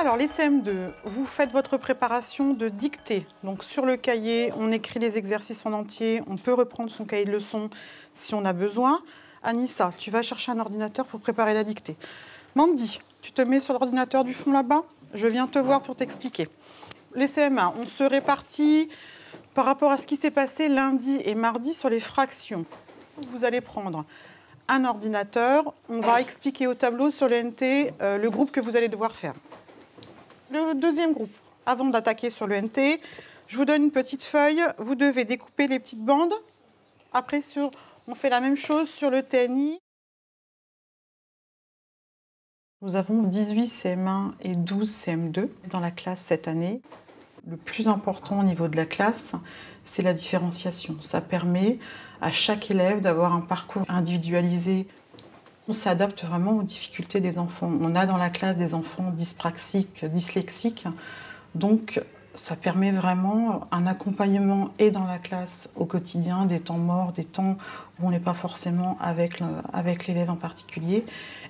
Alors, les CM2, vous faites votre préparation de dictée. Donc, sur le cahier, on écrit les exercices en entier. On peut reprendre son cahier de leçons si on a besoin. Anissa, tu vas chercher un ordinateur pour préparer la dictée. Mandy, tu te mets sur l'ordinateur du fond là-bas. Je viens te voir pour t'expliquer. Les CM1, on se répartit par rapport à ce qui s'est passé lundi et mardi sur les fractions. Vous allez prendre un ordinateur. On va expliquer au tableau sur le NT le groupe que vous allez devoir faire. Le deuxième groupe, avant d'attaquer sur le NT, je vous donne une petite feuille. Vous devez découper les petites bandes. Après, on fait la même chose sur le TNI. Nous avons 18 CM1 et 12 CM2 dans la classe cette année. Le plus important au niveau de la classe, c'est la différenciation. Ça permet à chaque élève d'avoir un parcours individualisé. On s'adapte vraiment aux difficultés des enfants. On a dans la classe des enfants dyspraxiques, dyslexiques, donc ça permet vraiment un accompagnement et dans la classe au quotidien, des temps morts, des temps où on n'est pas forcément avec l'élève en particulier.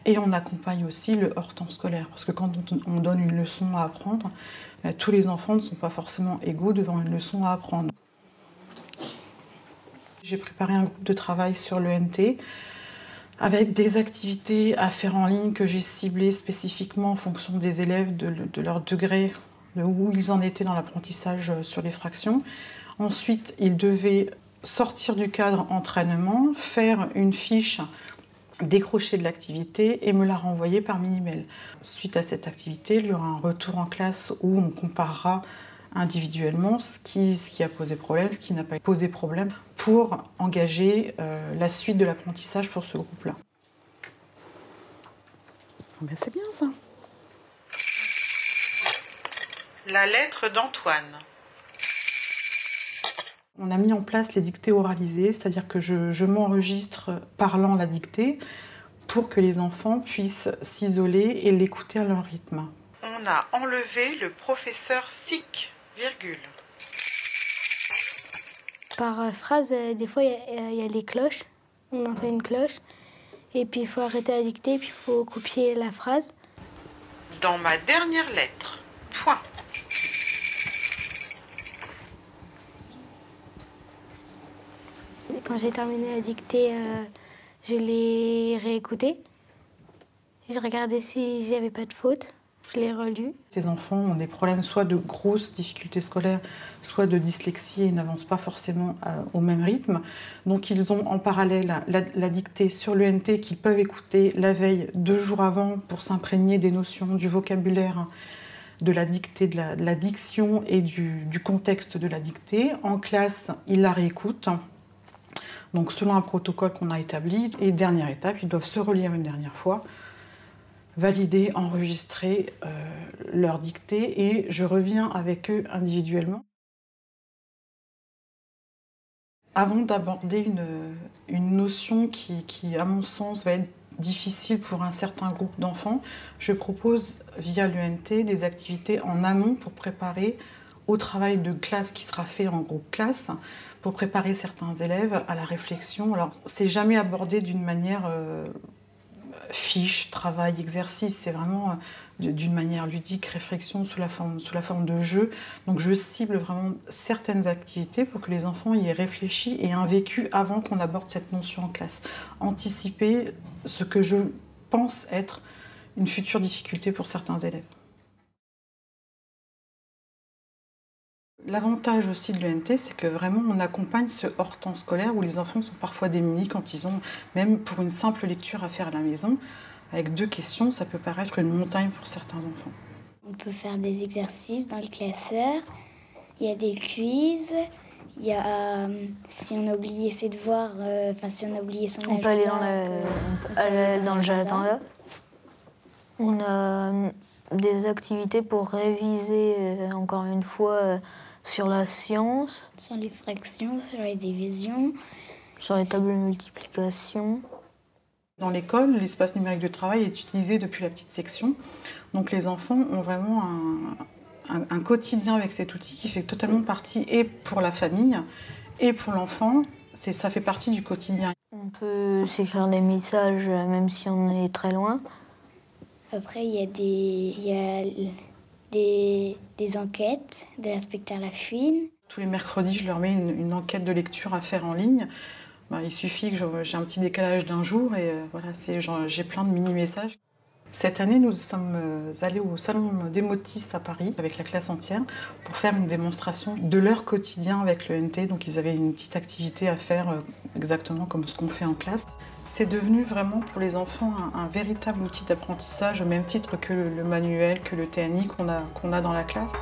Et on accompagne aussi le hors temps scolaire, parce que quand on donne une leçon à apprendre, tous les enfants ne sont pas forcément égaux devant une leçon à apprendre. J'ai préparé un groupe de travail sur le NT, avec des activités à faire en ligne que j'ai ciblées spécifiquement en fonction des élèves, de leur degré, de où ils en étaient dans l'apprentissage sur les fractions. Ensuite, ils devaient sortir du cadre entraînement, faire une fiche, décrocher de l'activité et me la renvoyer par mini-mail. Suite à cette activité, il y aura un retour en classe où on comparera individuellement ce qui a posé problème, ce qui n'a pas posé problème, pour engager la suite de l'apprentissage pour ce groupe-là. Ben, c'est bien ça. La lettre d'Antoine. On a mis en place les dictées oralisées, c'est-à-dire que je m'enregistre parlant la dictée pour que les enfants puissent s'isoler et l'écouter à leur rythme. On a enlevé le professeur sic, virgule. Par phrase, des fois, il y a les cloches. On entend une cloche. Et puis, il faut arrêter la dictée, puis il faut copier la phrase. Dans ma dernière lettre. Point. Quand j'ai terminé la dictée, je l'ai réécoutée. Je regardais si j'avais pas de faute. Je l'ai relue. Ces enfants ont des problèmes soit de grosses difficultés scolaires, soit de dyslexie et n'avancent pas forcément au même rythme. Donc ils ont en parallèle la dictée sur le NT qu'ils peuvent écouter la veille 2 jours avant pour s'imprégner des notions, du vocabulaire, de la dictée, de la diction et du contexte de la dictée. En classe, ils la réécoutent. Donc selon un protocole qu'on a établi. Et dernière étape, ils doivent se relire une dernière fois, valider, enregistrer leur dictée et je reviens avec eux individuellement. Avant d'aborder une notion qui, à mon sens, va être difficile pour un certain groupe d'enfants, je propose via l'ENT des activités en amont pour préparer au travail de classe qui sera fait en groupe classe, pour préparer certains élèves à la réflexion. Alors, c'est jamais abordé d'une manière fiche, travail, exercice, c'est vraiment d'une manière ludique, réflexion sous la forme de jeu. Donc je cible vraiment certaines activités pour que les enfants y aient réfléchi et un vécu avant qu'on aborde cette notion en classe. Anticiper ce que je pense être une future difficulté pour certains élèves. L'avantage aussi de l'ENT, c'est que vraiment on accompagne ce hors temps scolaire où les enfants sont parfois démunis quand ils ont, même pour une simple lecture à faire à la maison, avec 2 questions, ça peut paraître une montagne pour certains enfants. On peut faire des exercices dans le classeur, il y a des quiz, il y a si on a oublié ses devoirs, si on a oublié son agenda. On peut aller dans le jardin là. On a des activités pour réviser encore une fois sur la science. Sur les fractions, sur les divisions. Sur les tables de multiplication. Dans l'école, l'espace numérique de travail est utilisé depuis la petite section. Donc les enfants ont vraiment un quotidien avec cet outil qui fait totalement partie, et pour la famille, et pour l'enfant, ça fait partie du quotidien. On peut s'écrire des messages même si on est très loin. Après, il y a des enquêtes de l'inspecteur Lafouine. Tous les mercredis, je leur mets une enquête de lecture à faire en ligne. Il suffit que j'ai un petit décalage d'un jour et voilà, j'ai plein de mini-messages. Cette année, nous sommes allés au Salon des Motistes à Paris avec la classe entière pour faire une démonstration de leur quotidien avec le NT. Donc ils avaient une petite activité à faire exactement comme ce qu'on fait en classe. C'est devenu vraiment pour les enfants un véritable outil d'apprentissage au même titre que le manuel, que le TNI qu'on a dans la classe.